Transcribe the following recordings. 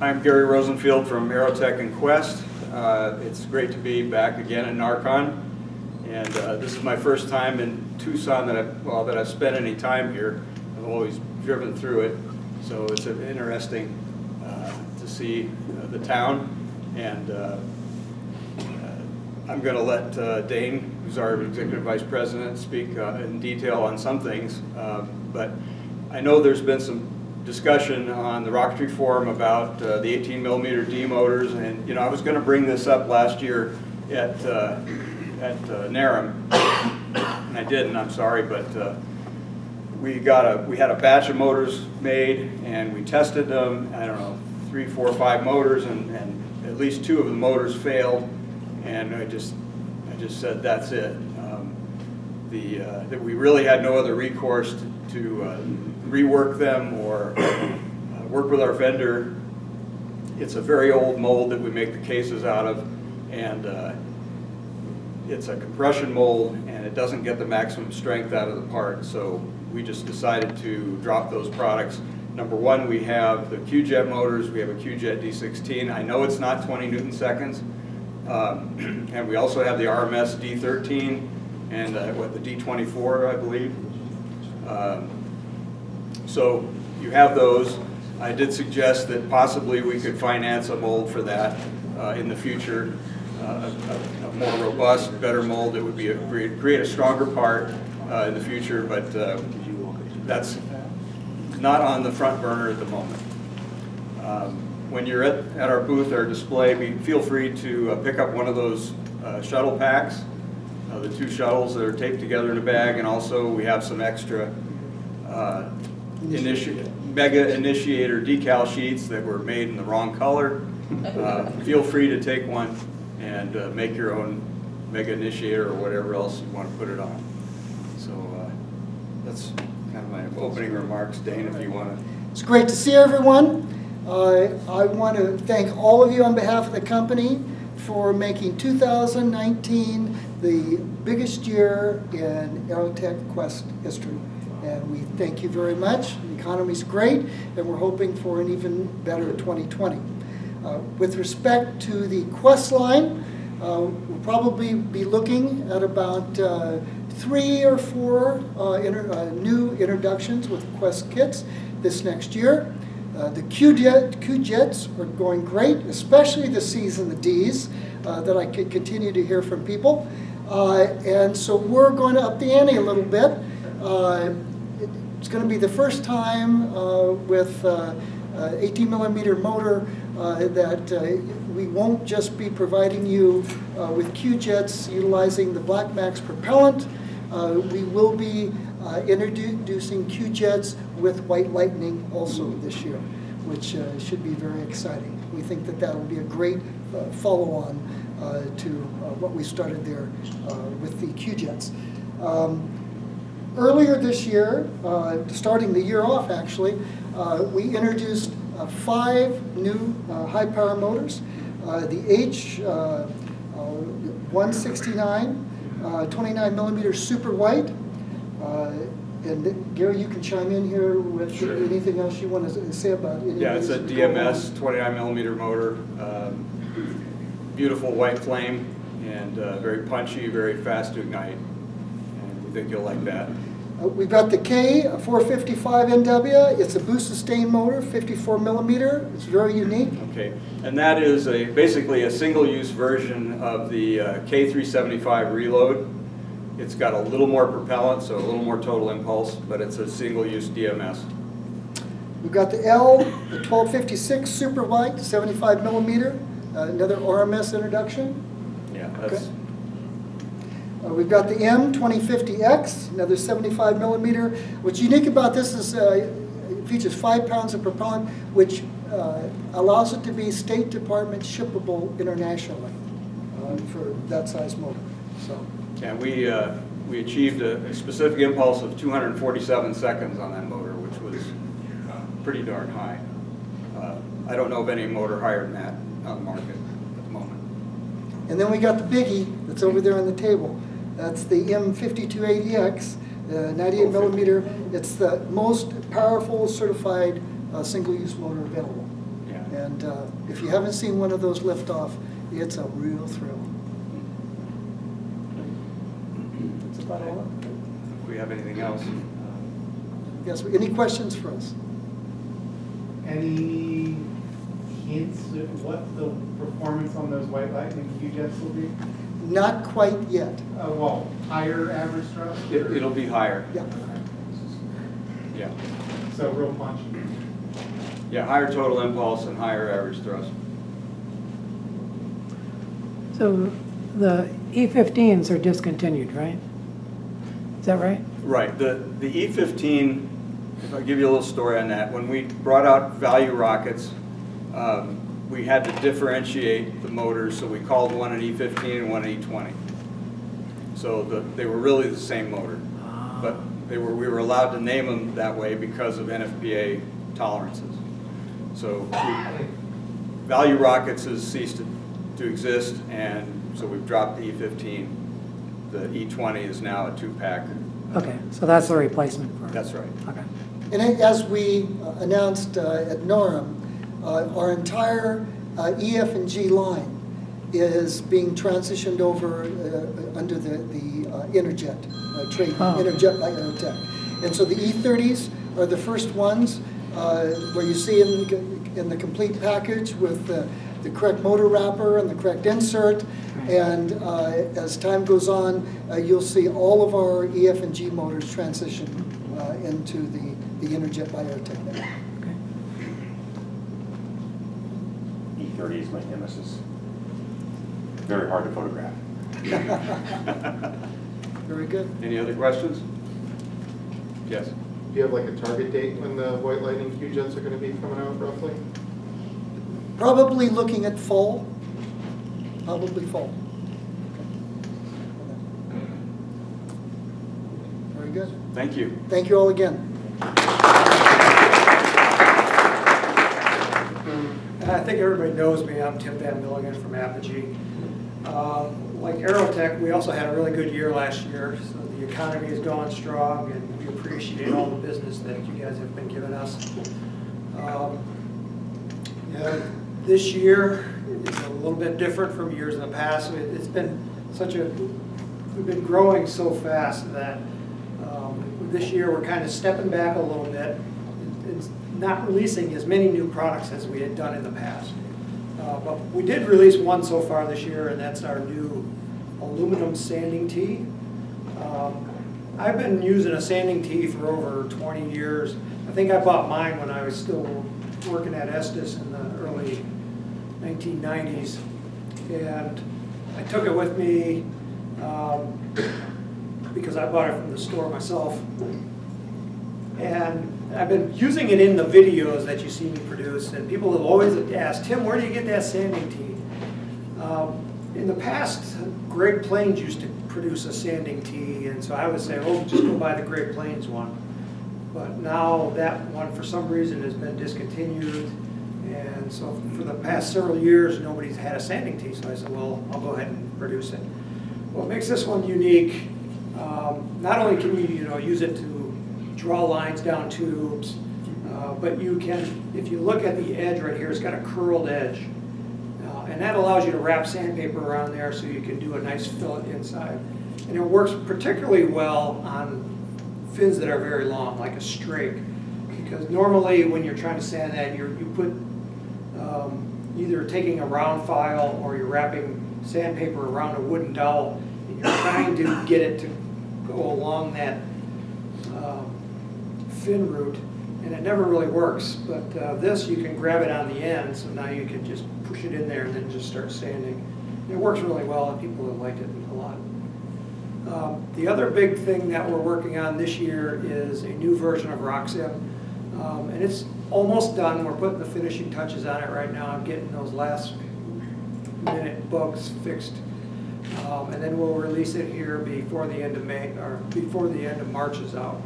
I'm Gary Rosenfield from Aerotech and Quest. It's great to be back again in NARCON, and this is my first time in Tucson that I've spent any time here. I've always driven through it, so it's interesting to see the town. And I'm going to let Dane, who's our Executive Vice President, speak in detail on some things. But I know there's been some discussion on the Rocketry forum about the 18mm D motors, and I was going to bring this up last year at NARCON, and I didn't. I'm sorry, but we had a batch of motors made, and we tested them. I don't know, 3, 4, 5 motors, and at least 2 of the motors failed, and I just said that's it. That we really had no other recourse to rework them or work with our vendor. It's a very old mold that we make the cases out of, and it's a compression mold, and it doesn't get the maximum strength out of the part, so we just decided to drop those products. Number one, we have the Q-Jet motors. We have a Q-Jet D16. I know it's not 20 Newton seconds, and we also have the RMS D13 and the D24, I believe. So you have those. I did suggest that possibly we could finance a mold for that in the future, a more robust, better mold that would be create a stronger part in the future, but that's not on the front burner at the moment. When you're at our booth, our display, feel free to pick up one of those shuttle packs, the 2 shuttles that are taped together in a bag, and also we have some extra Mega Initiator decal sheets that were made in the wrong color. Feel free to take one and make your own Mega Initiator or whatever else you want to put it on. So that's kind of my opening remarks. Dane, if you want to. It's great to see everyone. I want to thank all of you on behalf of the company for making 2019 the biggest year in Aerotech Quest history. And we thank you very much. The economy's great, and we're hoping for an even better 2020. With respect to the Quest line, we'll probably be looking at about 3 or 4 new introductions with Quest kits this next year. The Q-Jets are going great, especially the C's and the D's that I could continue to hear from people. And so we're going to up the ante a little bit. It's going to be the first time with 18mm motor that we won't just be providing you with Q-Jets utilizing the Black Max propellant. We will be introducing Q-Jets with White Lightning also this year, which should be very exciting. We think that that'll be a great follow-on to what we started there with the Q-Jets. Earlier this year, starting the year off actually, we introduced 5 new high-power motors. The H169 29mm super white. And Gary, you can chime in here with Sure. anything else you want to say about it. Yeah, it's a DMS 29mm motor. Beautiful white flame, and very punchy, very fast to ignite. And we think you'll like that. We've got the K455NW. It's a boost sustain motor, 54mm. It's very unique. Okay, and that is basically a single-use version of the K375 Reload. It's got a little more propellant, so a little more total impulse, but it's a single-use DMS. We've got the the 1256 Super White, 75mm. Another RMS introduction. Yeah, that's. Okay. We've got the M2050X, another 75mm. What's unique about this is it features 5 pounds of propellant, which allows it to be State Department shippable internationally for that size motor. So. And we achieved a specific impulse of 247 seconds on that motor, which was pretty darn high. I don't know of any motor higher than that on the market at the moment. And then we got the biggie that's over there on the table. That's the M5280X, 98mm. It's the most powerful certified single-use motor available. Yeah. And if you haven't seen one of those lift off, it's a real thrill. That's about all. If we have anything else. Yes, any questions for us? Any hints at what the performance on those White Lightning Q-jets will be? Not quite yet. Well, higher average thrust? It'll be higher. Yeah. Yeah. So real punchy. Yeah, higher total impulse and higher average thrust. So the E-15s are discontinued, right? Is that right? Right. The E-15, if I give you a little story on that, when we brought out value rockets, we had to differentiate the motors, so we called one an E-15 and one an E-20. So they were really the same motor, but we were allowed to name them that way because of NFPA tolerances. So value rockets has ceased to exist, and so we've dropped the E-15. The E-20 is now a 2-pack. Okay, so that's the replacement for it. That's right. Okay. And as we announced at NORM, our entire EF and G line is being transitioned over under the Interjet trade, Interjet by Aerotech. And so the E30s are the first ones where you see in the complete package with the correct motor wrapper and the correct insert. And as time goes on, you'll see all of our EF and G motors transition into the Interjet by Aerotech now. E30 is my nemesis. Very hard to photograph. Very good. Any other questions? Yes. Do you have like a target date when the White Lightning Q-jets are going to be coming out roughly? Probably looking at fall. Probably fall. Very good. Thank you. Thank you all again. I think everybody knows me. I'm Tim Van Milligan from Apogee. Like Aerotech, we also had a really good year last year, so the economy is going strong, and we appreciate all the business that you guys have been giving us. This year is a little bit different from years in the past. It's been we've been growing so fast that this year we're kind of stepping back a little bit. It's not releasing as many new products as we had done in the past. But we did release one so far this year, and that's our new aluminum sanding tee. I've been using a sanding tee for over 20 years. I think I bought mine when I was still working at Estes in the early 1990s. And I took it with me because I bought it from the store myself. And I've been using it in the videos that you see me produce, and people have always asked, Tim, where do you get that sanding tee? In the past, Great Plains used to produce a sanding tee, and so I would say, oh, just go buy the Great Plains one. But now that one, for some reason, has been discontinued, and so for the past several years, nobody's had a sanding tee, so I said, well, I'll go ahead and produce it. What makes this one unique, not only can you use it to draw lines down tubes, but you can, if you look at the edge right here, it's got a curled edge. And that allows you to wrap sandpaper around there so you can do a nice fillet inside. And it works particularly well on fins that are very long, like a strake. Because normally when you're trying to sand that, you put either taking a round file or you're wrapping sandpaper around a wooden dowel, and you're trying to get it to go along that fin route, and it never really works. But this, you can grab it on the end, so now you can just push it in there and then just start sanding. And it works really well, and people have liked it a lot. The other big thing that we're working on this year is a new version of Roxim, and it's almost done. We're putting the finishing touches on it right now. I'm getting those last minute bugs fixed, and then we'll release it here before the end of May, or before the end of March is out.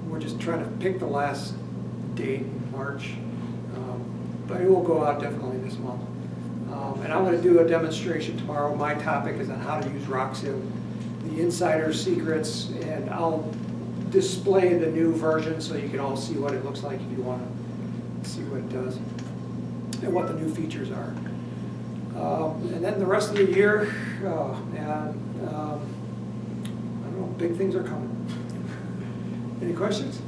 We're just trying to pick the last date in March, but it will go out definitely this month. And I'm going to do a demonstration tomorrow. My topic is on how to use Roxim, the insider secrets, and I'll display the new version so you can all see what it looks like if you want to see what it does. and what the new features are. And then the rest of the year, I don't know, big things are coming. Any questions?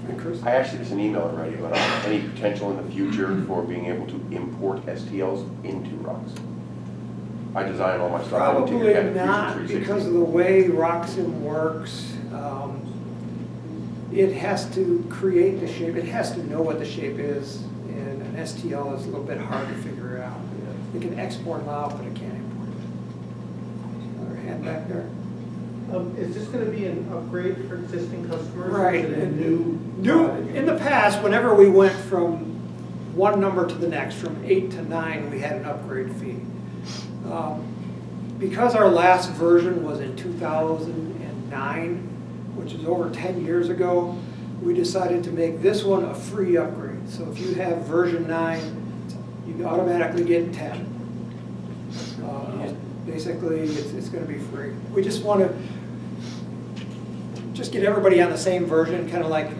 Hey, Chris? I asked you this in email already, but any potential in the future for being able to import STLs into Rox? I design all my stuff into Probably Fusion not, 360. because of the way Roxim works. It has to create the shape, it has to know what the shape is, and an STL is a little bit hard to figure out. It can export them out, but it can't import them. Another hand back there. Is this gonna be an upgrade for existing customers? Right. Or is it a new? In the past, whenever we went from one number to the next, from 8 to 9, we had an upgrade fee. Because our last version was in 2009, which is over 10 years ago, we decided to make this one a free upgrade. So if you have version 9, you automatically get 10. Basically, it's going to be free. We just want to get everybody on the same version, kind of like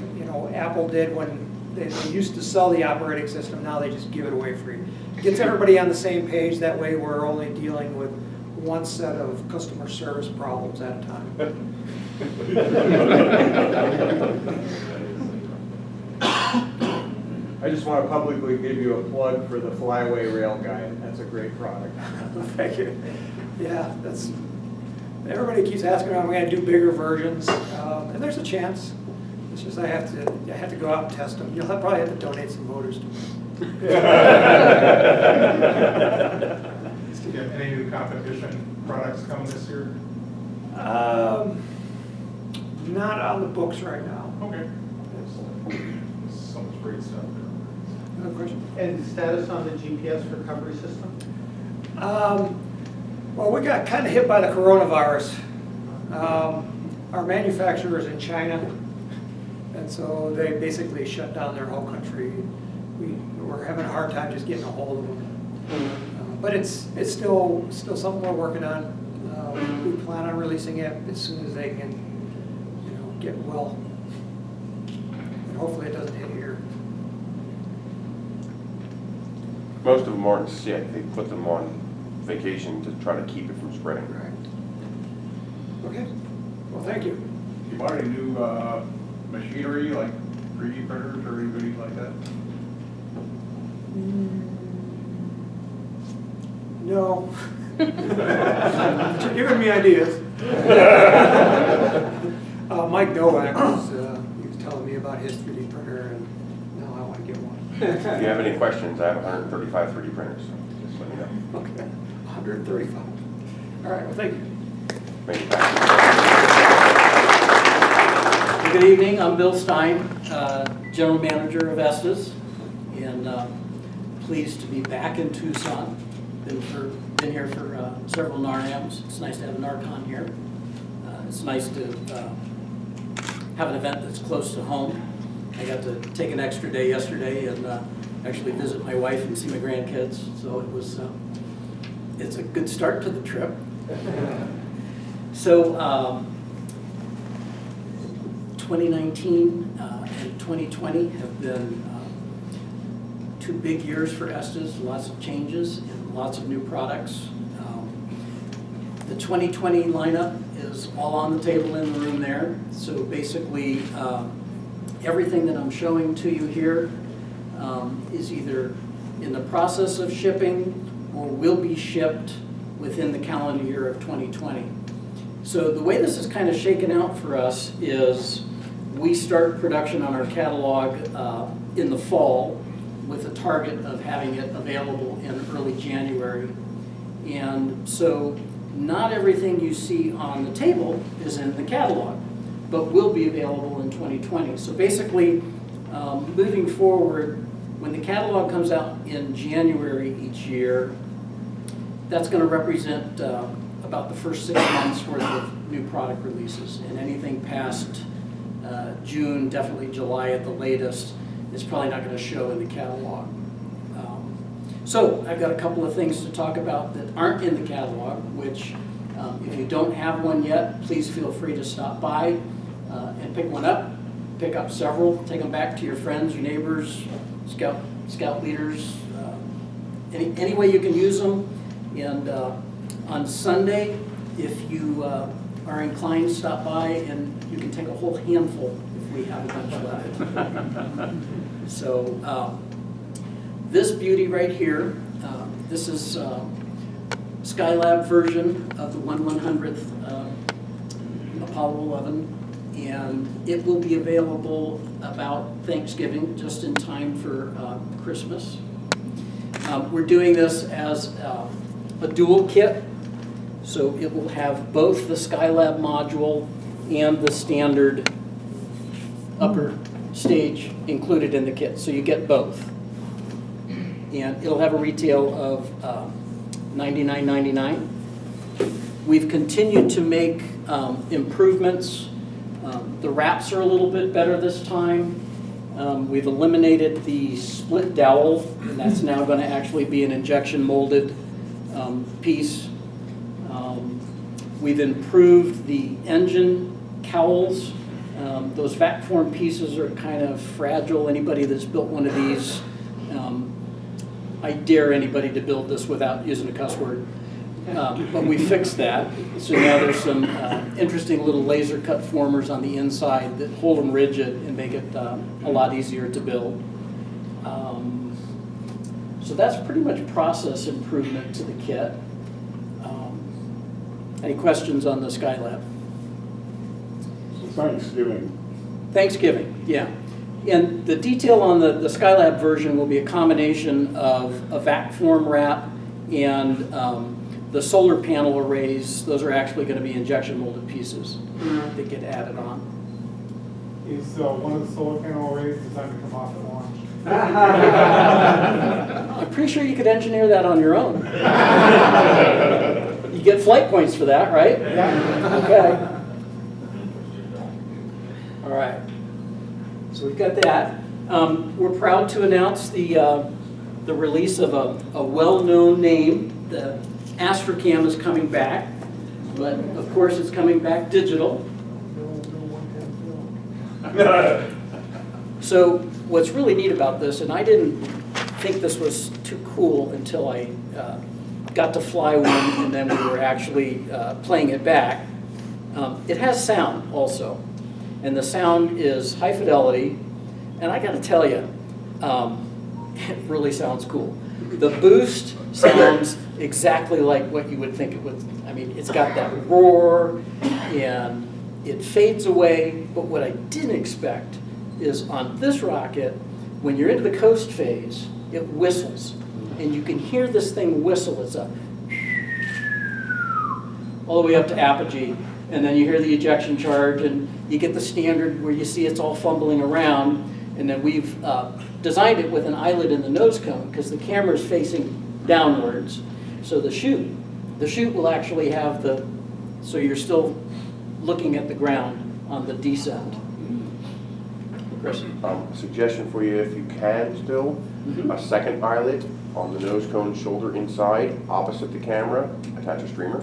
Apple did when they used to sell the operating system. Now they just give it away free. It gets everybody on the same page. That way, we're only dealing with one set of customer service problems at a time. I just want to publicly give you a plug for the Flyaway Rail Guide. That's a great product. Thank you. Yeah, everybody keeps asking me, I'm going to do bigger versions, and there's a chance. It's just I have to go out and test them. You'll probably have to donate some motors to me. Any new competition products coming this year? Not on the books right now. Okay. So much great stuff there. Another question? And status on the GPS recovery system? Well, we got kind of hit by the coronavirus. Our manufacturer is in China, and so they basically shut down their whole country. We're having a hard time just getting a hold of them. But it's still something we're working on. We plan on releasing it as soon as they can, get well. And hopefully it doesn't hit here. Most of them aren't sick. They put them on vacation to try to keep it from spreading. Right. Okay. Well, thank you. You bought any new machinery, like 3D printers or anything like that? No. But you're giving me ideas. Mike Novak was telling me about his 3D printer, and now I want to get one. If you have any questions, I have 135 3D printers, so just let me know. Okay, 135. All right, well, thank you. Manufacturing. Good evening, I'm Bill Stein, General Manager of Estes, and pleased to be back in Tucson. Been here for several NARMs. It's nice to have a NARCON here. It's nice to have an event that's close to home. I got to take an extra day yesterday and actually visit my wife and see my grandkids, so it's a good start to the trip. So 2019 and 2020 have been 2 big years for Estes, lots of changes and lots of new products. The 2020 lineup is all on the table in the room there. So basically, everything that I'm showing to you here is either in the process of shipping or will be shipped within the calendar year of 2020. So the way this is kind of shaken out for us is we start production on our catalog in the fall with a target of having it available in early January. And so not everything you see on the table is in the catalog, but will be available in 2020. So basically, moving forward, when the catalog comes out in January each year, that's going to represent about the first 6 months worth of new product releases. And anything past June, definitely July at the latest, is probably not going to show in the catalog. So I've got a couple of things to talk about that aren't in the catalog, which if you don't have one yet, please feel free to stop by and pick one up. Pick up several, take them back to your friends, your neighbors, Scout scout leaders, any way you can use them. And on Sunday, if you are inclined, stop by and you can take a whole handful if we have a bunch left. So this beauty right here, this is Skylab version of the 1/100th Apollo 11, and it will be available about Thanksgiving, just in time for Christmas. We're doing this as a dual kit, so it will have both the Skylab module and the standard upper stage included in the kit, so you get both. And it'll have a retail of $99.99. We've continued to make improvements. The wraps are a little bit better this time. We've eliminated the split dowel, and that's now going to actually be an injection molded piece. We've improved the engine cowls. Those vac form pieces are kind of fragile. Anybody that's built one of these, I dare anybody to build this without using a cuss word. But we fixed that. So now there's some interesting little laser cut formers on the inside that hold them rigid and make it a lot easier to build. So that's pretty much process improvement to the kit. Any questions on the Skylab? Thanksgiving. Thanksgiving, yeah. And the detail on the Skylab version will be a combination of a vac form wrap and the solar panel arrays. Those are actually going to be injection molded pieces that get added on. Is one of the solar panel arrays designed to come off at launch? I'm pretty sure you could engineer that on your own. You get flight points for that, right? Yeah. Okay. All right. So we've got that. We're proud to announce the release of a well-known name. The Astrocam is coming back, but of course it's coming back digital. So what's really neat about this, and I didn't think this was too cool until I got to fly one and then we were actually playing it back. It has sound also, and the sound is high fidelity, and I got to tell you, it really sounds cool. The boost sounds exactly like what you would think it would. I mean, it's got that roar, and it fades away, but what I didn't expect is on this rocket, when you're into the coast phase, it whistles. And you can hear this thing whistle. It's a all the way up to Apogee. And then you hear the ejection charge, and you get the standard where you see it's all fumbling around. And then we've designed it with an eyelet in the nose cone because the camera is facing downwards. So the chute will actually have so you're still looking at the ground on the descent. Chris? Suggestion for you, if you can still, a second eyelet on the nose cone shoulder inside, opposite the camera, attach a streamer.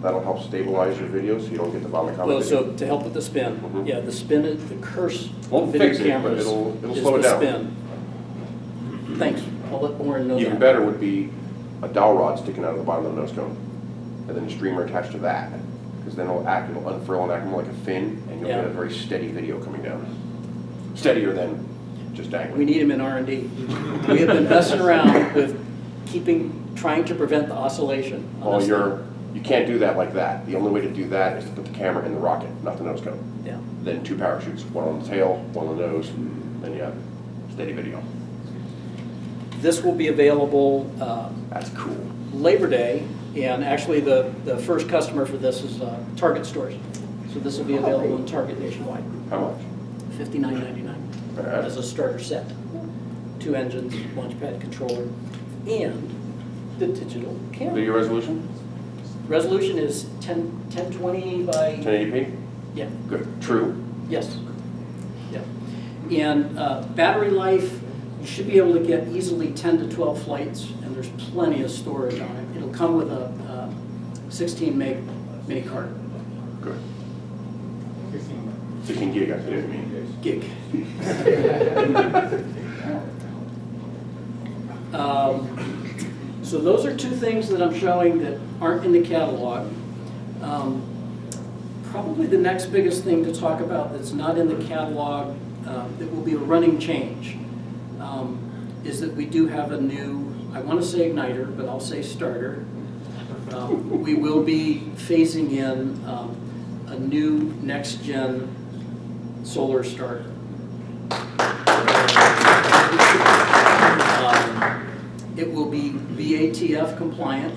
That'll help stabilize your video so you don't get the vomit Well, video. so to help with the spin, yeah, the spin is the curse Won't of video fix it, but cameras it'll is slow it the down. spin. Thanks. I'll let Warren know Even that. better would be a dowel rod sticking out of the bottom of the nose cone, and then a streamer attached to that, because then it'll unfurl and act more like a fin, and you'll Yeah. get a very steady video coming down. Steadier than just dangling. We need him in R&D. We have been messing around with trying to prevent the oscillation. on Well, this you can't do that like that. The only way to do that is to put the camera in the rocket, not the nose cone. thing. Yeah. Then 2 parachutes, one on the tail, one on the nose, then you have steady video. This will be available That's cool. Labor Day, and actually the first customer for this is Target stores. So this will be available in Target nationwide. How much? $59.99 Alright. as a starter set. 2 engines, launch pad controller, and the digital camera. Video resolution? Resolution is 1020 by, 1080p? yeah, Good. True? yes. Yeah. And battery life, you should be able to get easily 10 to 12 flights, and there's plenty of storage on it. It'll come with a 16 meg mini card. Good. 16. 16 gig, I didn't mean. Gig. So those are two things that I'm showing that aren't in the catalog. Probably the next biggest thing to talk about that's not in the catalog, that will be a running change, is that we do have a new, I want to say igniter, but I'll say starter. We will be phasing in a new next-gen solar starter. It will be VATF compliant,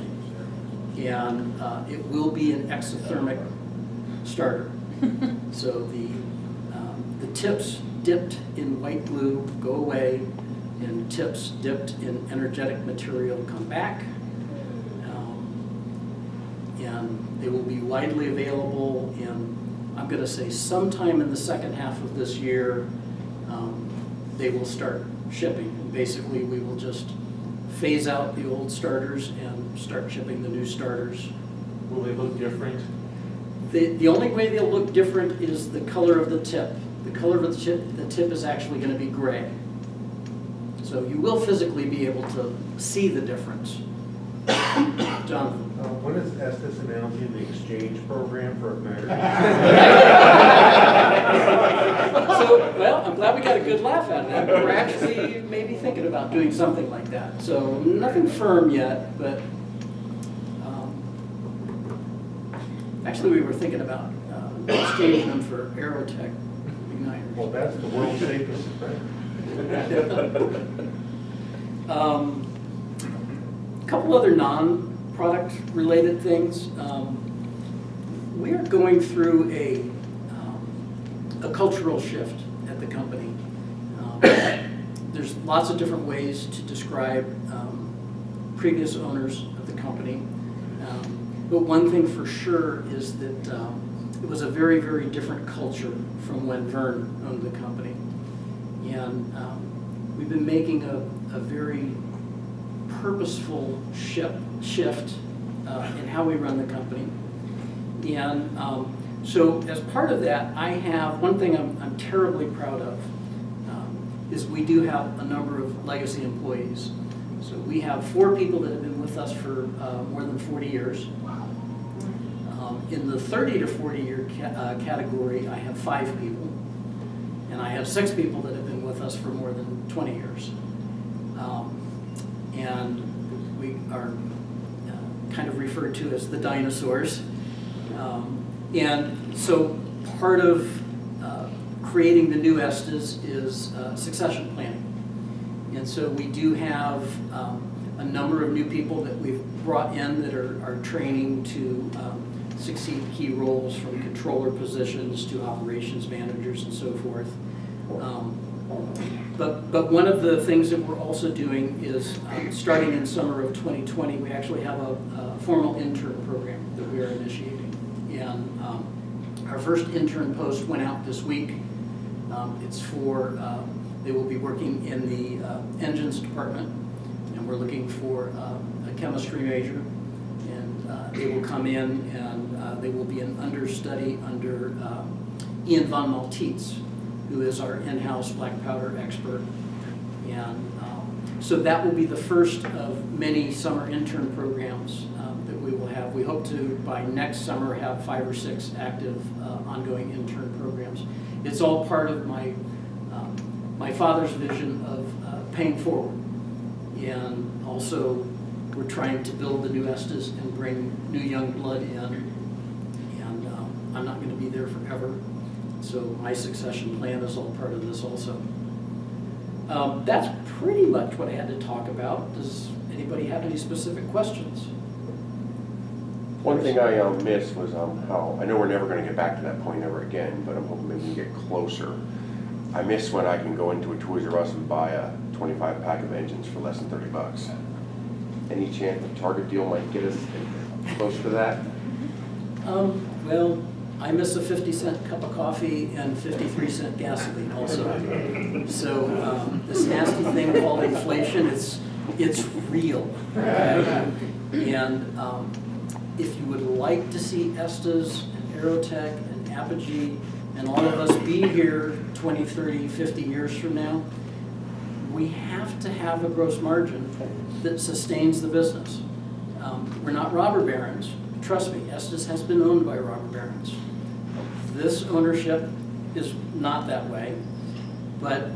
and it will be an exothermic starter. So the tips dipped in white glue go away, and tips dipped in energetic material come back. And they will be widely available in, I'm going to say, sometime in the second half of this year, they will start shipping. And basically, we will just phase out the old starters and start shipping the new starters. Will they look different? The only way they'll look different is the color of the tip. The color of the tip is actually going to be gray. So you will physically be able to see the difference. Jonathan? When is Estes announcing the exchange program for igniters? So, well, I'm glad we got a good laugh out of that. We're actually maybe thinking about doing something like that. So nothing firm yet, but actually we were thinking about exchanging them for Aerotech igniters. Well, that's the world's safest thing. A couple other non-product related things. We are going through a cultural shift at the company. There's lots of different ways to describe previous owners of the company. But one thing for sure is that it was a very, very different culture from when Vern owned the company. And we've been making a very purposeful shift in how we run the company. And so as part of that, I have, one thing I'm terribly proud of is we do have a number of legacy employees. So we have 4 people that have been with us for more than 40 years. In the 30 to 40 year category, I have 5 people. And I have 6 people that have been with us for more than 20 years. And we are kind of referred to as the dinosaurs. And so part of creating the new Estes is succession planning. And so we do have a number of new people that we've brought in that are training to succeed key roles, from controller positions to operations managers and so forth. But one of the things that we're also doing is, starting in summer of 2020, we actually have a formal intern program that we are initiating. And our first intern post went out this week. It's for, they will be working in the engines department, and we're looking for a chemistry major. And they will come in and they will be an understudy under Ian Von Maltese, who is our in-house black powder expert. And so that will be the first of many summer intern programs that we will have. We hope to, by next summer, have 5 or 6 active ongoing intern programs. It's all part of my father's vision of paying forward. And also, we're trying to build the new Estes and bring new young blood in. And I'm not going to be there forever. So my succession plan is all part of this also. That's pretty much what I had to talk about. Does anybody have any specific questions? One thing I missed was how, I know we're never going to get back to that point ever again, but I'm hoping maybe we can get closer. I miss when I can go into a Toys R Us and buy a 25 pack of engines for less than $30. Any chance the Target deal might get us close to that? Well, I miss a 50-cent cup of coffee and 53-cent gasoline also. So this nasty thing called inflation, it's real. Okay? And if you would like to see Estes and Aerotech and Apogee and all of us be here 20, 30, 50 years from now, we have to have a gross margin that sustains the business. We're not robber barons. Trust me, Estes has been owned by robber barons. This ownership is not that way, but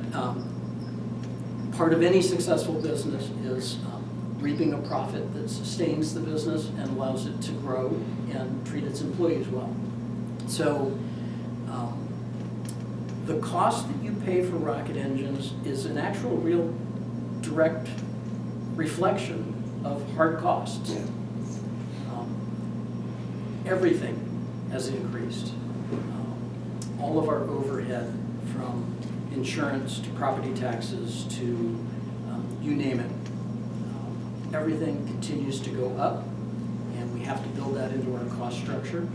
part of any successful business is reaping a profit that sustains the business and allows it to grow and treat its employees well. So the cost that you pay for rocket engines is an actual real direct reflection of hard costs. Everything has increased. All of our overhead, from insurance to property taxes to you name it, everything continues to go up, and we have to build that into our cost structure.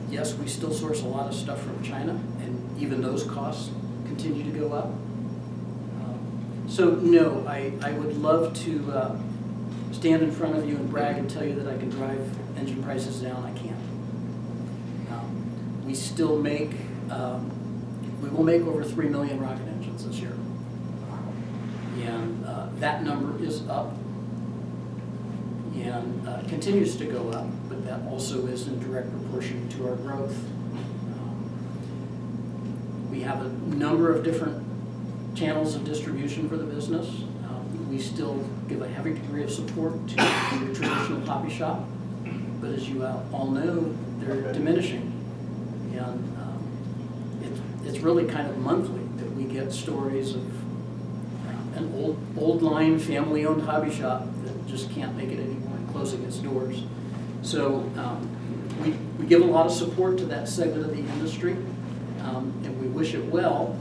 Yes, we still source a lot of stuff from China, and even those costs continue to go up. So no, I would love to stand in front of you and brag and tell you that I can drive engine prices down. I can't. We still make, we will make over 3 million rocket engines this year. And that number is up and continues to go up, but that also is in direct proportion to our growth. We have a number of different channels of distribution for the business. We still give a heavy degree of support to your traditional hobby shop, but as you all know, they're diminishing. And it's really kind of monthly that we get stories of an old line family-owned hobby shop that just can't make it anymore and closing its doors. So we give a lot of support to that segment of the industry, and we wish it well,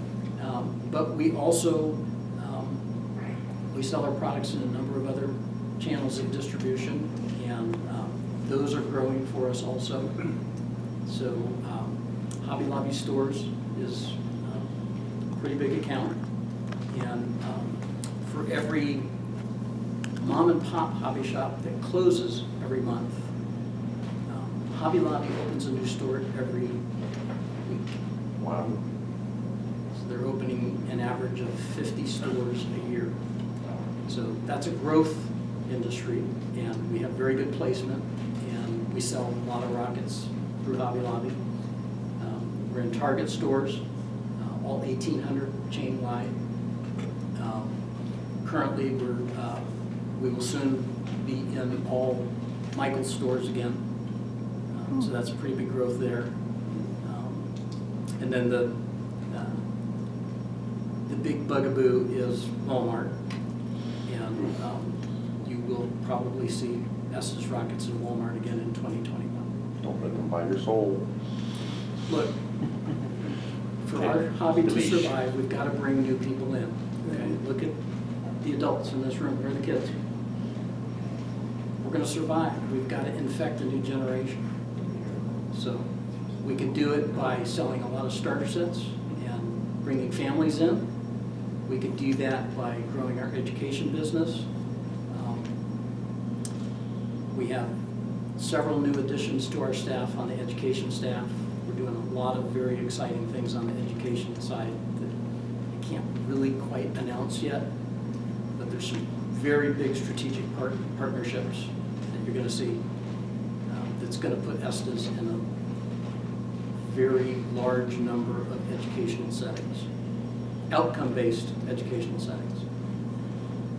but we also we sell our products in a number of other channels of distribution, and those are growing for us also. So Hobby Lobby stores is a pretty big account, and for every mom and pop hobby shop that closes every month, Hobby Lobby opens a new store every week. Wow. So they're opening an average of 50 stores a year. So that's a growth industry, and we have very good placement, and we sell a lot of rockets through Hobby Lobby. We're in Target stores, all 1,800 chain-wide. Currently, we will soon be in all Michael's stores again. So that's a pretty big growth there. And then the big bugaboo is Walmart. And you will probably see Estes rockets in Walmart again in 2021. Don't let them buy your soul. Look, for our hobby to survive, we've got to bring new people in. Okay? Look at the adults in this room. Where are the kids? We're going to survive. We've got to infect a new generation. So we could do it by selling a lot of starter sets and bringing families in. We could do that by growing our education business. We have several new additions to our staff on the education staff. We're doing a lot of very exciting things on the education side that I can't really quite announce yet, but there's some very big strategic partnerships that you're going to see that's going to put Estes in a very large number of educational settings, outcome-based educational settings.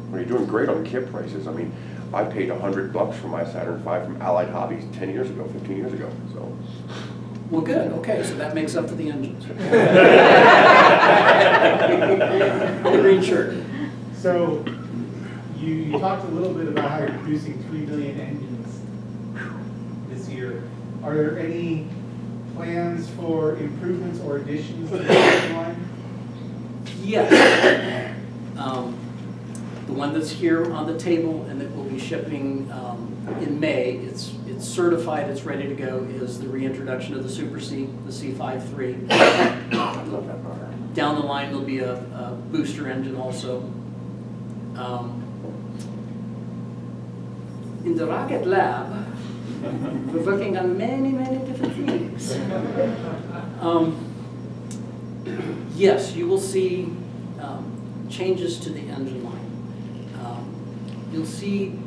Well, you're doing great on kit prices. I mean, I paid $100 for my Saturn V from Allied Hobbies 10 years ago, 15 years ago, so. Well, good. Okay, so that makes up for the engines. The green shirt. So you talked a little bit about how you're producing 3 million engines this year. Are there any plans for improvements or additions to the production line? Yes. The one that's here on the table and that will be shipping in May, it's certified, it's ready to go, is the reintroduction of the Super C, the C53. Down the line there'll be a booster engine also. In the Rocket Lab, we're working on many, many different things. Yes, you will see changes to the engine line. You'll see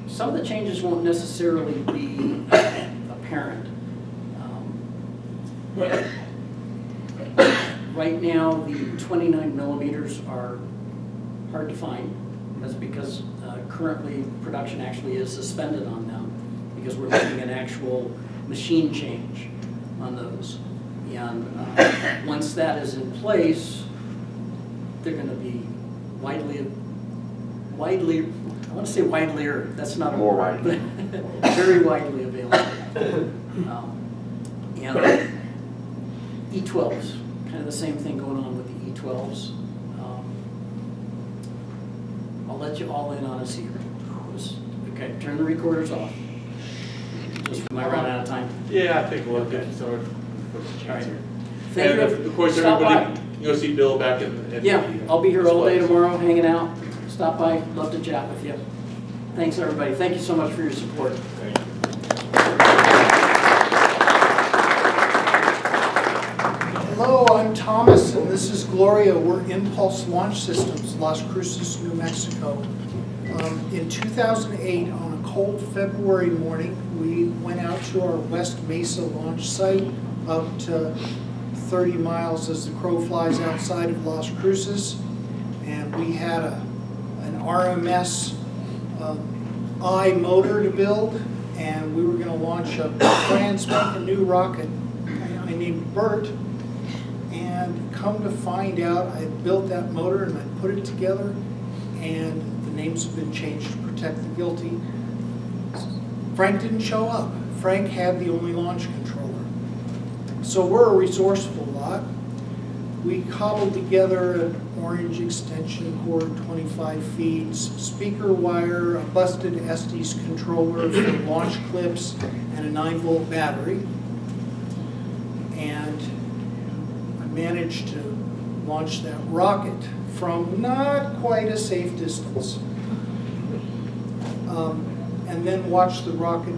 some of the changes won't necessarily be apparent. Right now, the 29 millimeters are hard to find. That's because currently production actually is suspended on them because we're making an actual machine change on those. And once that is in place, they're going to be widely, I want to say widelier, that's not a More word, widely. but very widely available. And E12s, kind of the same thing going on with the E12s. I'll let you all in on a secret. Okay, turn the recorders off. Just am I running out of time? Yeah, I think we'll get Okay. started. All right. Thank And you. of course, Stop everybody, by. you'll see Bill back at Yeah, the, I'll be here all day displays. tomorrow, hanging out. Stop by, love to chat with you. Thanks, everybody. Thank you so much for your support. Hello, I'm Thomas, and this is Gloria. We're Impulse Launch Systems, Las Cruces, New Mexico. In 2008, on a cold February morning, we went out to our West Mesa launch site, up to 30 miles as the crow flies outside of Las Cruces, and we had an RMS I motor to build, and we were going to launch a brand spanking new rocket I named Bert. And come to find out, I built that motor and I put it together, and the names have been changed to protect the guilty. Frank didn't show up. Frank had the only launch controller. So we're a resourceful lot. We cobbled together an orange extension cord, 25 feet, some speaker wire, a busted Estes controller for launch clips, and a 9-volt battery. And managed to launch that rocket from not quite a safe distance. And then watch the rocket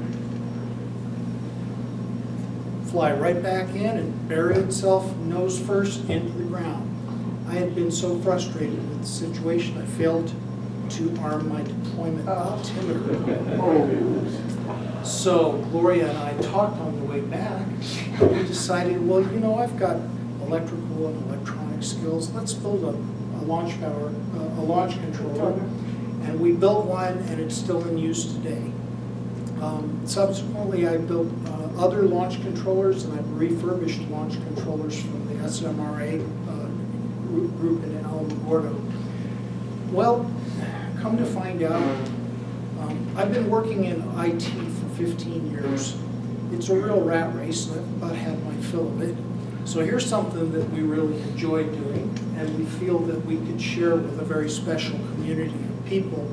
fly right back in and bury itself nose first into the ground. I had been so frustrated with the situation, I failed to arm my deployment altimeter. So Gloria and I talked on the way back. We decided, well, you know, I've got electrical and electronic skills. Let's build a launch power, a launch controller. And we built one, and it's still in use today. Subsequently, I built other launch controllers, and I've refurbished launch controllers from the SMRA group in Alamogordo. Well, come to find out, I've been working in IT for 15 years. It's a real rat race, and I've about had my fill of it. So here's something that we really enjoy doing, and we feel that we could share with a very special community of people.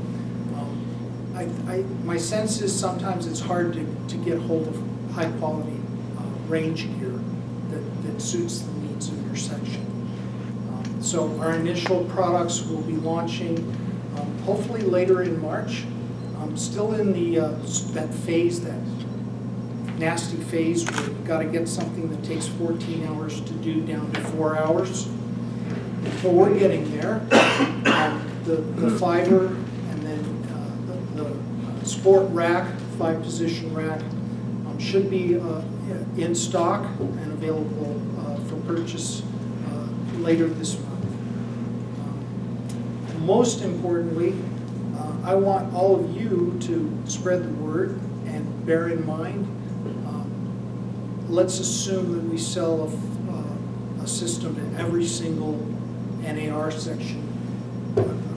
My sense is sometimes it's hard to get hold of high-quality range gear that suits the needs of your section. So our initial products will be launching hopefully later in March. Still in that phase, that nasty phase where you've got to get something that takes 14 hours to do down to 4 hours. Well, we're getting there. The fiber and then the sport rack, 5-position rack, should be in stock and available for purchase later this month. Most importantly, I want all of you to spread the word and bear in mind, let's assume that we sell a system to every single NAR section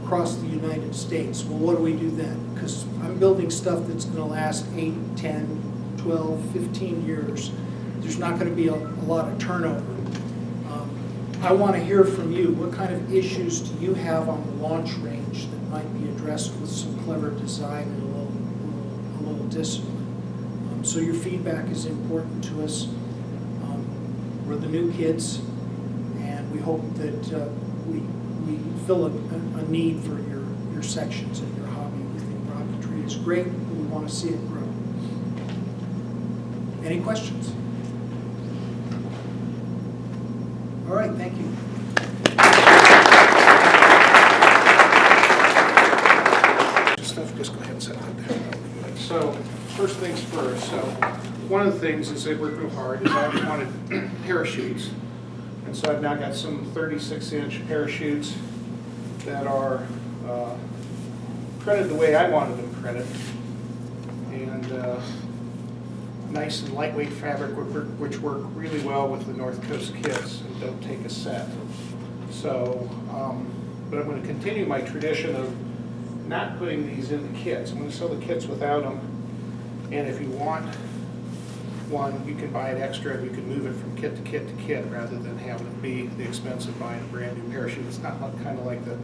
across the United States. Well, what do we do then? Because I'm building stuff that's going to last 8, 10, 12, 15 years. There's not going to be a lot of turnover. I want to hear from you. What kind of issues do you have on the launch range that might be addressed with some clever design and a little discipline? So your feedback is important to us. We're the new kids, and we hope that we fill a need for your sections and your hobby. We think rocketry is great, and we want to see it grow. Any questions? All right, thank you. So one of the things is they work real hard is I wanted parachutes. And so I've now got some 36-inch parachutes that are printed the way I wanted them printed. And nice and lightweight fabric which work really well with the North Coast kits and don't take a set. So, but I'm going to continue my tradition of not putting these in the kits. I'm going to sell the kits without them. And if you want one, you can buy it extra and you can move it from kit to kit to kit rather than having it be the expense of buying a brand new parachute. It's not kind of like the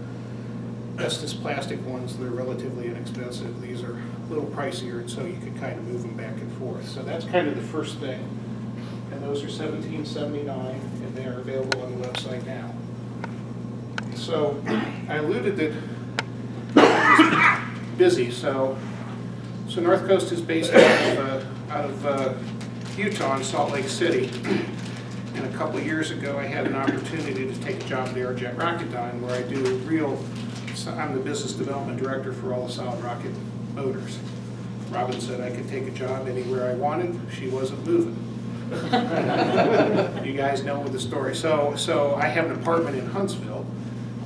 Estes plastic ones that are relatively inexpensive. These are a little pricier, and so you can kind of move them back and forth. So that's kind of the first thing. And those are $17.79, and they are available on the website now. So I alluded that I was busy. So North Coast is based out of Utah in Salt Lake City. And a couple of years ago, I had an opportunity to take a job at Aerotech Rocketry, where I do I'm the business development director for all the solid rocket motors. Robin said I could take a job anywhere I wanted. She wasn't moving. You guys know the story. So I have an apartment in Huntsville,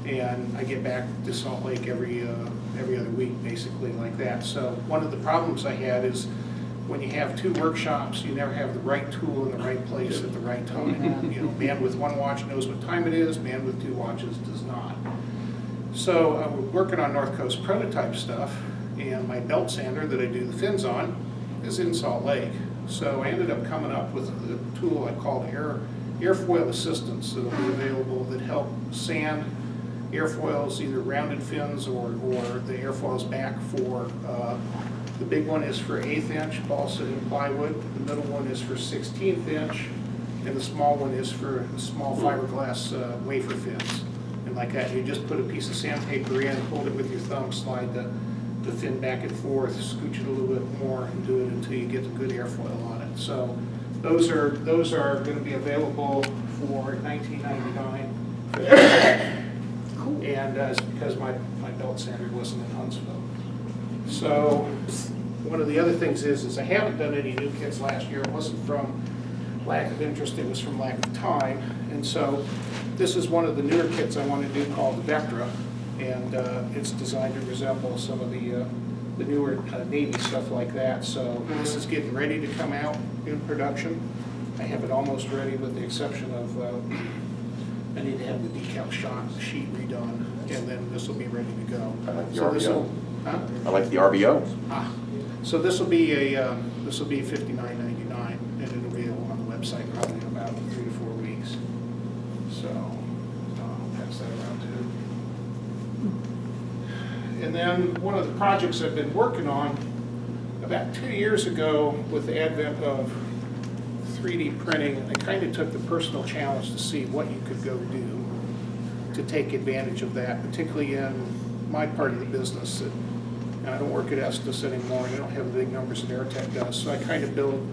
and I get back to Salt Lake every other week, basically like that. So one of the problems I had is when you have two workshops, you never have the right tool in the right place at the right time. You know, man with one watch knows what time it is, man with two watches does not. So I was working on North Coast prototype stuff, and my belt sander that I do the fins on is in Salt Lake. So I ended up coming up with a tool I called airfoil assistance that will be available that help sand airfoils, either rounded fins or the airfoils back for, the big one is for 1/8 inch balsa and plywood, the middle one is for 16th inch, and the small one is for small fiberglass wafer fins. And like that, you just put a piece of sandpaper in, hold it with your thumb, slide the fin back and forth, scooch it a little bit more, and do it until you get a good airfoil on it. So those are going to be available for $19.99. And it's because my belt sander wasn't in Huntsville. So one of the other things is I haven't done any new kits last year. It wasn't from lack of interest, it was from lack of time. And so this is one of the newer kits I want to do called the Vectra, and it's designed to resemble some of the newer Navy stuff like that. So this is getting ready to come out in production. I have it almost ready with the exception of I need to have the decal sheet redone, and then this will be ready to go. I like the So RBO. Huh? I like the RBO. So this will be $59.99, and it'll be on the website probably in about 3 to 4 weeks. So I'll pass that around too. And then one of the projects I've been working on about 2 years ago, with the advent of 3D printing, I kind of took the personal challenge to see what you could go do to take advantage of that, particularly in my part of the business. That I don't work at Estes anymore, and I don't have the big numbers that Aerotech does, so I kind of build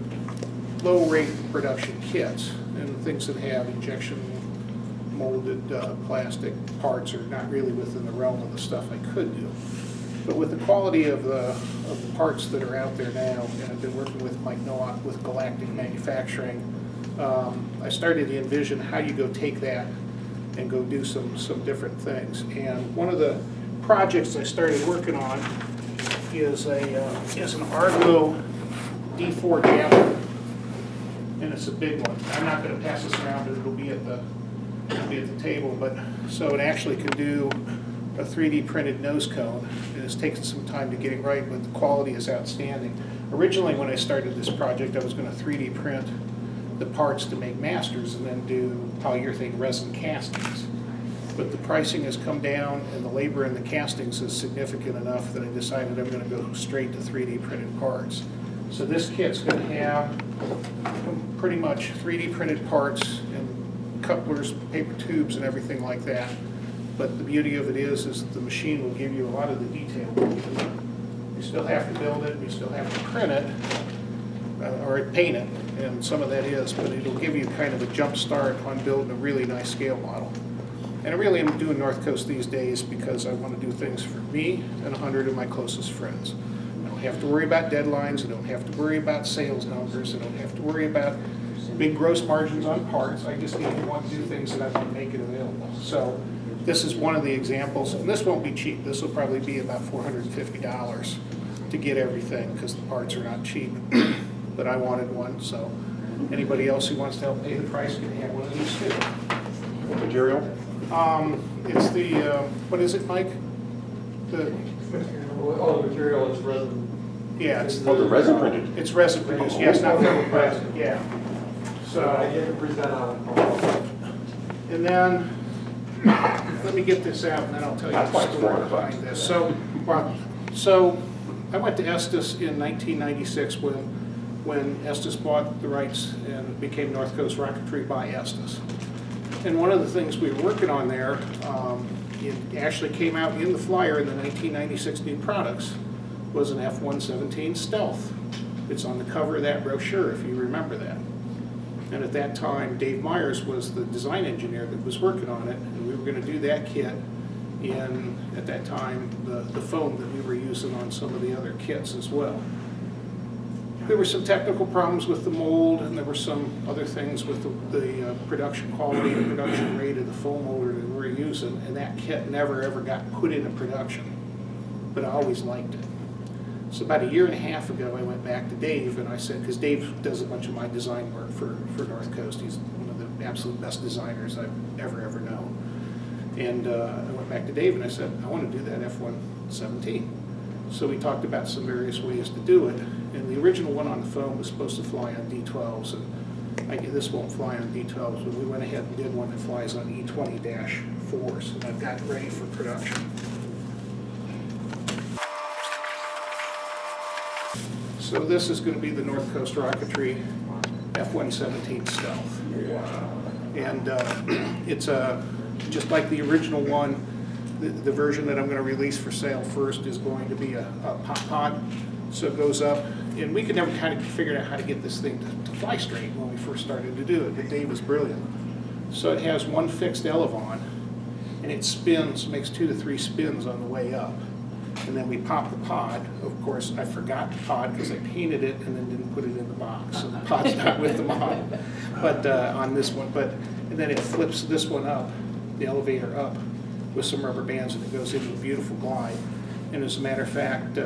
low-rate production kits, and things that have injection molded plastic parts are not really within the realm of the stuff I could do. But with the quality of the parts that are out there now, and I've been working with Mike Nowak with Galactic Manufacturing, I started to envision how you go take that and go do some different things. And one of the projects I started working on is an Argo D4 javelin, and it's a big one. I'm not going to pass this around, but it'll be at the table. But so it actually can do a 3D printed nose cone. It's taken some time to get it right, but the quality is outstanding. Originally, when I started this project, I was going to 3D print the parts to make masters and then do polyurethane resin castings. But the pricing has come down, and the labor in the castings is significant enough that I decided I'm going to go straight to 3D printed parts. So this kit's going to have pretty much 3D printed parts and couplers, paper tubes, and everything like that. But the beauty of it is the machine will give you a lot of the detail. You still have to build it, you still have to print it, or paint it, and some of that is, but it'll give you kind of a jump start on building a really nice scale model. And I really am doing North Coast these days because I want to do things for me and 100 of my closest friends. I don't have to worry about deadlines, I don't have to worry about sales numbers, I don't have to worry about big gross margins on parts. I just need to want to do things that I want to make it available. So this is one of the examples, and this won't be cheap. This will probably be about $450 to get everything because the parts are not cheap. But I wanted one, so anybody else who wants to help pay the price can have one of these too. What material? It's the, what is it, Mike? The, All the material is resin. yeah, it's Oh, the the, resin printed. it's resin produced, yes, not metal resin, yeah. So So, you can present on. and then, let me get this out and then I'll tell you That's why the it's story $400. behind this. So I went to Estes in 1996 when Estes bought the rights and became North Coast Rocketry by Estes. And one of the things we were working on there, it actually came out in the flyer in the 1996 new products, was an F-117 Stealth. It's on the cover of that brochure, if you remember that. And at that time, Dave Myers was the design engineer that was working on it, and we were going to do that kit in, at that time, the foam that we were using on some of the other kits as well. There were some technical problems with the mold, and there were some other things with the production quality and production rate of the foam molder that we were using, and that kit never ever got put into production, but I always liked it. So about a year and a half ago, I went back to Dave, and I said, because Dave does a bunch of my design work for North Coast, he's one of the absolute best designers I've ever known. And I went back to Dave and I said, I want to do that F-117. So we talked about some various ways to do it. And the original one on the foam was supposed to fly on D12s. And this won't fly on D12s, but we went ahead and did one that flies on E20-4s. And I've got it ready for production. So this is going to be the North Coast Rocketry F-117 Stealth. And it's just like the original one, the version that I'm going to release for sale first is going to be a pop pod. So it goes up, and we could never kind of figure out how to get this thing to fly straight when we first started to do it, but Dave was brilliant. So it has one fixed elevon, and it spins, makes 2 to 3 spins on the way up. And then we pop the pod. Of course, I forgot the pod because I painted it and then didn't put it in the box. So the pod's not with the mod, but on this one. And then it flips this one up, the elevator up, with some rubber bands, and it goes into a beautiful glide. And as a matter of fact,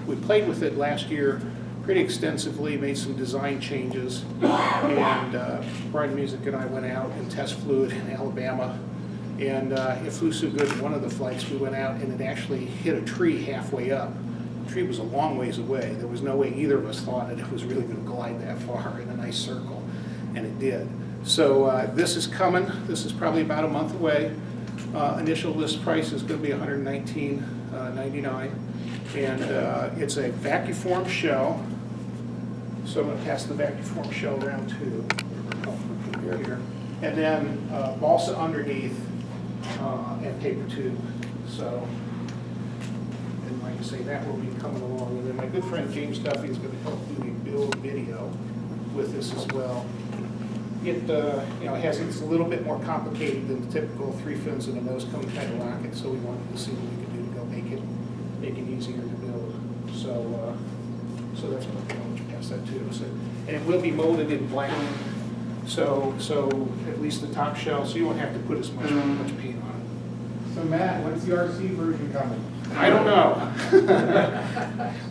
we played with it last year pretty extensively, made some design changes, and Brian Music and I went out and test flew it in Alabama. And it flew so good in one of the flights, we went out and it actually hit a tree halfway up. The tree was a long ways away. There was no way either of us thought that it was really going to glide that far in a nice circle, and it did. So this is coming. This is probably about a month away. Initial list price is going to be $119.99, and it's a vacuform shell. So I'm going to pass the vacuform shell around too. Here. And then balsa underneath and paper tube. So, and like I say, that will be coming along. And then my good friend James Duffy is going to help do a build video with this as well. It it's a little bit more complicated than the typical 3 fins and a nose cone kind of rocket. So we wanted to see what we could do to go make it easier to build. So that's what I'm going to pass that too. So, and it will be molded in black. So at least the top shell, so you won't have to put as much paint on it. So Matt, when's the RC version coming? I don't know.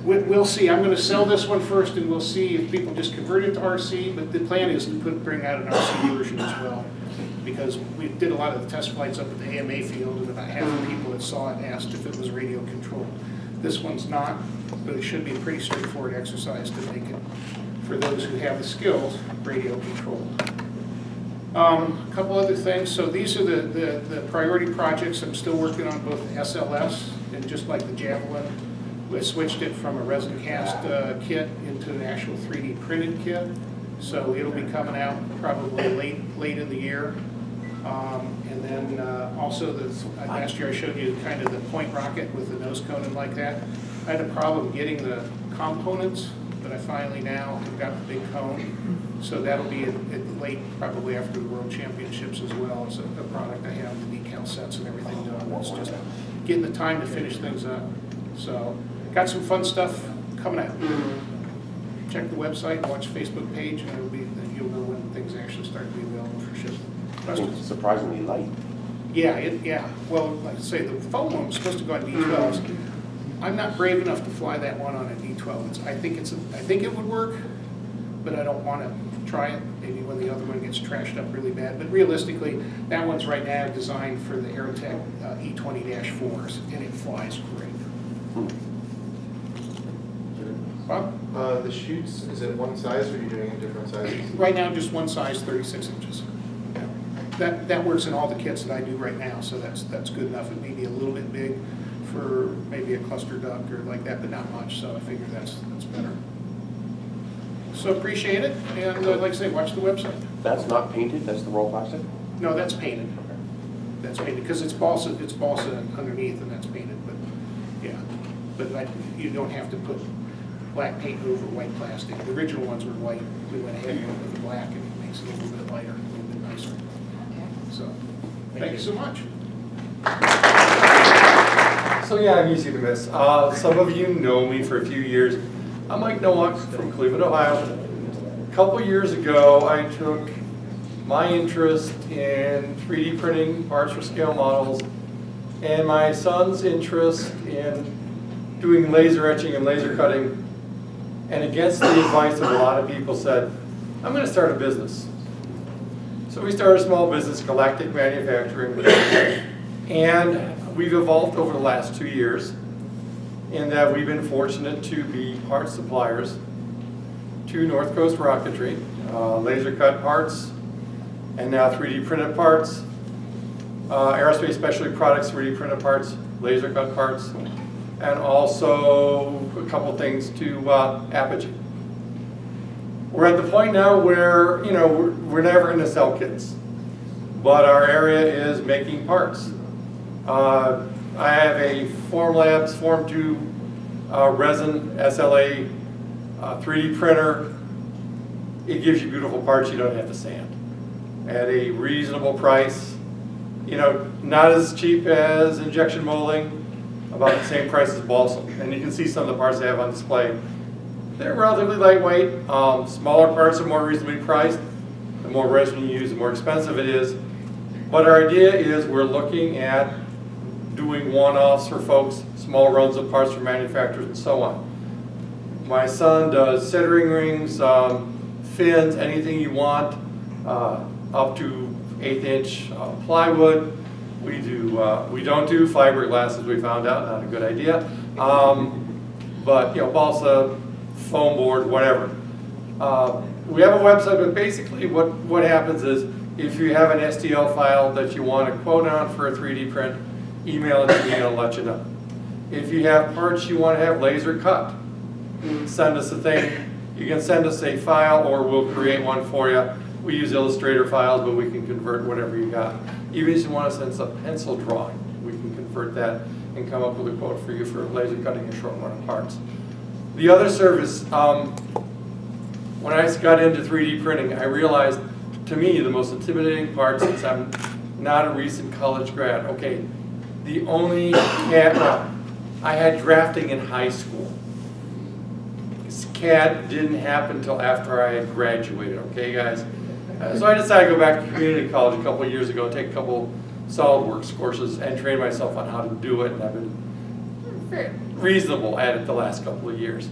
We'll see. I'm going to sell this one first, and we'll see if people just convert it to RC. But the plan is to bring out an RC version as well, because we did a lot of the test flights up at the AMA field, and about half the people that saw it asked if it was radio controlled. This one's not, but it should be a pretty straightforward exercise to make it, for those who have the skills, radio controlled. A couple other things. So these are the priority projects. I'm still working on both the SLS and just like the Javelin. We switched it from a resin cast kit into an actual 3D printed kit. So it'll be coming out probably late in the year. And then also last year I showed you kind of the point rocket with the nose cone and like that. I had a problem getting the components, but I finally now have got the big cone. So that'll be late, probably after the World Championships as well. It's a product I have, the decal sets and everything done. It's just getting the time to finish things up. So got some fun stuff coming out. Check the website and watch the Facebook page, and you'll know when things actually start to be available for shipping. It's Questions? surprisingly light. Yeah. Well, like I say, the foam one was supposed to go on D12s. I'm not brave enough to fly that one on a D12. I think it would work, but I don't want to try it. Maybe when the other one gets trashed up really bad. But realistically, that one's right now designed for the Aerotech E20-4s, and it flies great. Bob? The chutes, is it one size or are you doing it different sizes? Right now, just one size, 36 inches. That works in all the kits that I do right now, so that's good enough. It may be a little bit big for maybe a cluster duck or like that, but not much, so I figure that's better. So appreciate it, and like I say, watch the website. That's not painted, that's the raw plastic? No, that's painted. That's painted, because it's balsa underneath, and that's painted, but, yeah. But you don't have to put black paint over white plastic. The original ones were white. We went ahead and went with the black, and it makes it a little bit lighter, a little bit nicer. So, thank you so much. So yeah, I'm easy to miss. Some of you know me for a few years. I'm Mike Nowak from Cleveland, Ohio. A couple years ago, I took my interest in 3D printing parts for scale models and my son's interest in doing laser etching and laser cutting, and against the advice of a lot of people, said, I'm going to start a business. So we started a small business, Galactic Manufacturing, and we've evolved over the last 2 years in that we've been fortunate to be parts suppliers to North Coast Rocketry, laser cut parts, and now 3D printed parts, aerospace specialty products, 3D printed parts, laser cut parts, and also a couple things to Apogee. We're at the point now where, you know, we're never going to sell kits, but our area is making parts. I have a Formlabs Form 2 resin SLA 3D printer. It gives you beautiful parts you don't have to sand at a reasonable price. You know, not as cheap as injection molding, about the same price as balsa. And you can see some of the parts they have on display. They're relatively lightweight. Smaller parts are more reasonably priced. The more resin you use, the more expensive it is. But our idea is we're looking at doing one-offs for folks, small runs of parts for manufacturers and so on. My son does centering rings, fins, anything you want, up to 1/8 inch plywood. We don't do fiberglass, as we found out, not a good idea. But you know, balsa, foam board, whatever. We have a website, but basically what happens is if you have an STL file that you want to quote on for a 3D print, email it to me and I'll let you know. If you have parts you want to have laser cut, send us a thing. You can send us a file or we'll create one for you. We use Illustrator files, but we can convert whatever you got. Even if you want to send us a pencil drawing, we can convert that and come up with a quote for you for laser cutting and short run of parts. The other service, when I got into 3D printing, I realized, to me, the most intimidating part, since I'm not a recent college grad, okay, the only CAD, well, I had drafting in high school. CAD didn't happen until after I had graduated, okay guys? So I decided to go back to community college a couple of years ago, take a couple SolidWorks courses and train myself on how to do it, and I've been reasonable at it the last couple of years.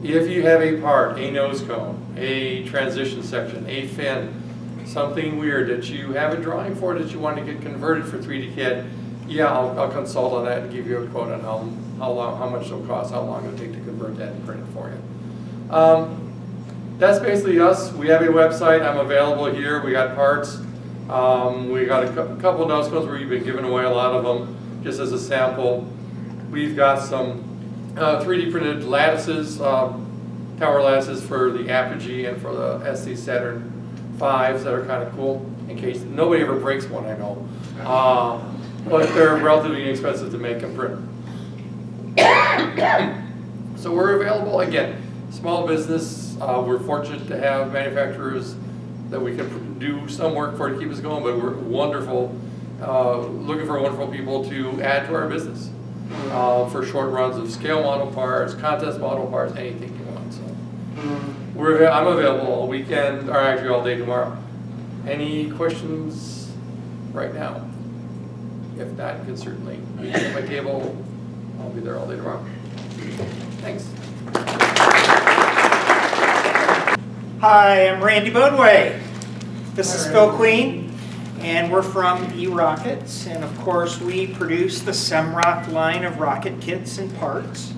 If you have a part, a nose cone, a transition section, a fin, something weird that you have a drawing for that you want to get converted for 3D CAD, yeah, I'll consult on that and give you a quote on how much it'll cost, how long it'll take to convert that and print it for you. That's basically us. We have a website. I'm available here. We got parts. We got a couple of nose cones where you've been giving away a lot of them just as a sample. We've got some 3D printed lattices, tower lattices for the Apogee and for the Estes Saturn 5s that are kind of cool, in case nobody ever breaks one, I know. But they're relatively inexpensive to make and print. So we're available, again, small business. We're fortunate to have manufacturers that we can do some work for to keep us going, but we're wonderful, looking for wonderful people to add to our business. for short runs of scale model parts, contest model parts, anything you want. So I'm available all weekend, or actually all day tomorrow. Any questions right now? If not, you can certainly meet at my table. I'll be there all day tomorrow. Thanks. Hi, I'm Randy Bodway. This is Phil Queen, and we're from E-Rockets, and of course we produce the Semrock line of rocket kits and parts.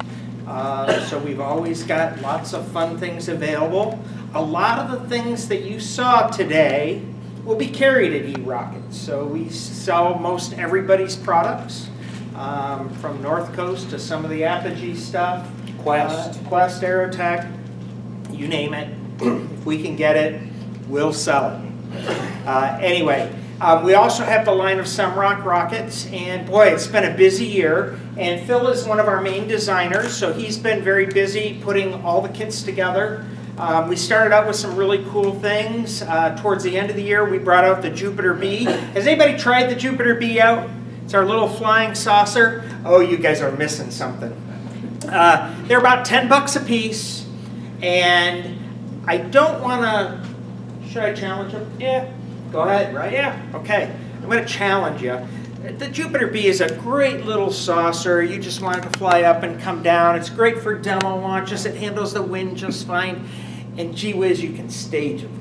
So we've always got lots of fun things available. A lot of the things that you saw today will be carried at E-Rockets. So we sell most everybody's products, from North Coast to some of the Apogee stuff. Quest, Aerotech, you name it. If we can get it, we'll sell it. Anyway, we also have the line of Semrock rockets, and boy, it's been a busy year. And Phil is one of our main designers, so he's been very busy putting all the kits together. We started out with some really cool things. Towards the end of the year, we brought out the Jupiter Bee. Has anybody tried the Jupiter Bee out? It's our little flying saucer. Oh, you guys are missing something. They're about $10 a piece, and I don't want to, should I challenge them? Yeah, go ahead, right? Yeah, okay. I'm going to challenge you. The Jupiter Bee is a great little saucer. You just want it to fly up and come down. It's great for demo launches. It handles the wind just fine. And gee whiz, you can stage them.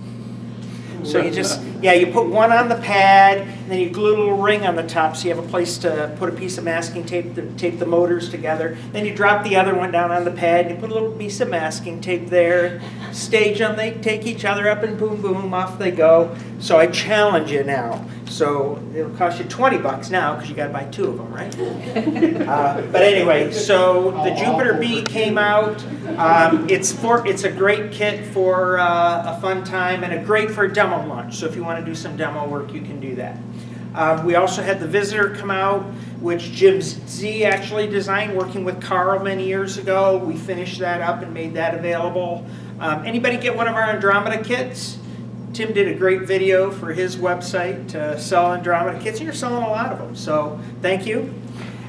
So you just, you put one on the pad, and then you glue a little ring on the top so you have a place to put a piece of masking tape to tape the motors together. Then you drop the other one down on the pad, and you put a little piece of masking tape there, stage them, they take each other up, and boom, boom, off they go. So I challenge you now. So it'll cost you $20 now, because you got to buy 2 of them, right? But anyway, so the Jupiter Bee came out. It's a great kit for a fun time, and great for a demo launch. So if you want to do some demo work, you can do that. We also had the Visitor come out, which Jim Z actually designed, working with Carl many years ago. We finished that up and made that available. Anybody get one of our Andromeda kits? Tim did a great video for his website to sell Andromeda kits, and you're selling a lot of them, so thank you.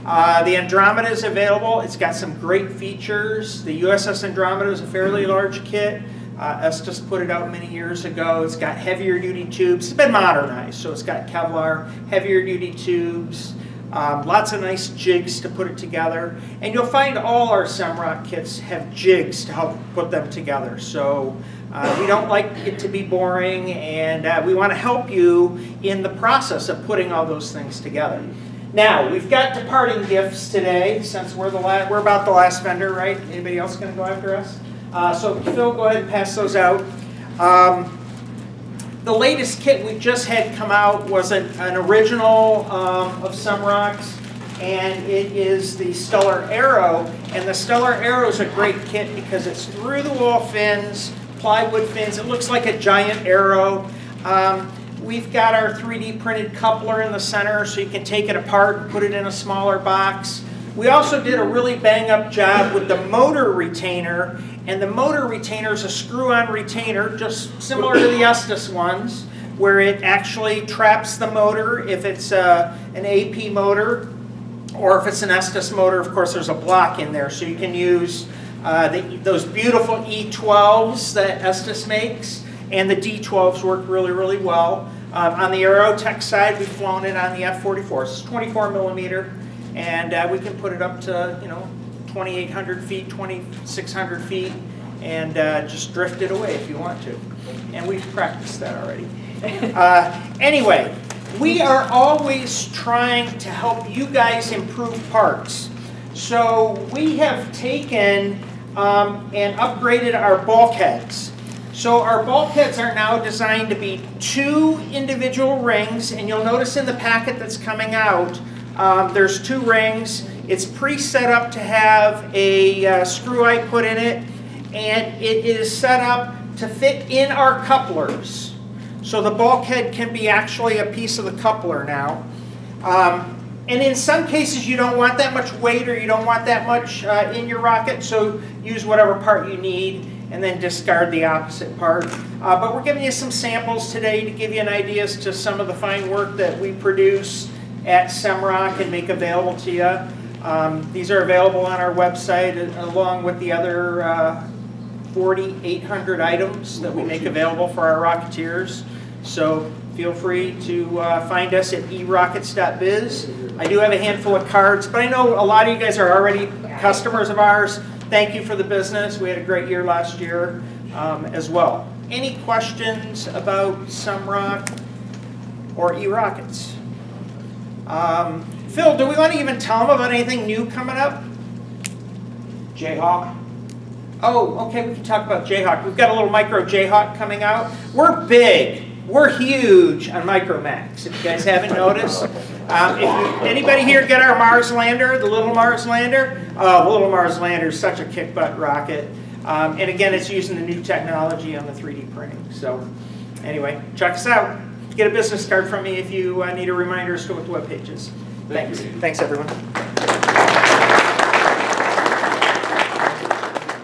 The Andromeda is available. It's got some great features. The USS Andromeda is a fairly large kit. Estes put it out many years ago. It's got heavier duty tubes. It's been modernized, so it's got Kevlar, heavier duty tubes, lots of nice jigs to put it together. And you'll find all our Semrock kits have jigs to help put them together. So we don't like it to be boring, and we want to help you in the process of putting all those things together. Now, we've got departing gifts today, since we're about the last vendor, right? Anybody else going to go after us? So Phil, go ahead and pass those out. The latest kit we just had come out was an original of Semrock's, and it is the Stellar Aero. And the Stellar Aero is a great kit because it's through-the-wall fins, plywood fins. It looks like a giant arrow. We've got our 3D printed coupler in the center, so you can take it apart and put it in a smaller box. We also did a really bang-up job with the motor retainer, and the motor retainer is a screw-on retainer, just similar to the Estes ones, where it actually traps the motor if it's an AP motor, or if it's an Estes motor. Of course, there's a block in there, so you can use those beautiful E12s that Estes makes, and the D12s work really, really well. On the Aerotech side, we've flown it on the F-44. It's 24 millimeter, and we can put it up to 2,800 feet, 2,600 feet, and just drift it away if you want to. And we've practiced that already. Anyway, we are always trying to help you guys improve parts. So we have taken and upgraded our bulkheads. So our bulkheads are now designed to be 2 individual rings, and you'll notice in the packet that's coming out, there's 2 rings. It's pre-set up to have a screw eye put in it, and it is set up to fit in our couplers. So the bulkhead can be actually a piece of the coupler now. And in some cases you don't want that much weight, or you don't want that much in your rocket, so use whatever part you need and then discard the opposite part. But we're giving you some samples today to give you an idea as to some of the fine work that we produce at Semrock and make available to you. These are available on our website along with the other 4,800 items that we make available for our Rocketeers. So feel free to find us at erockets.biz. I do have a handful of cards, but I know a lot of you guys are already customers of ours. Thank you for the business. We had a great year last year as well. Any questions about Semrock or eRockets? Phil, do we want to even tell them about anything new coming up? Jayhawk. Oh, okay, we can talk about Jayhawk. We've got a little micro Jayhawk coming out. We're big. We're huge on Micromax, if you guys haven't noticed. Anybody here get our Mars lander, the little Mars lander? The little Mars lander is such a kick-butt rocket. And again, it's using the new technology on the 3D printing. So anyway, check us out. Get a business card from me if you need a reminder as to what the webpage is. Thanks. Thanks, everyone.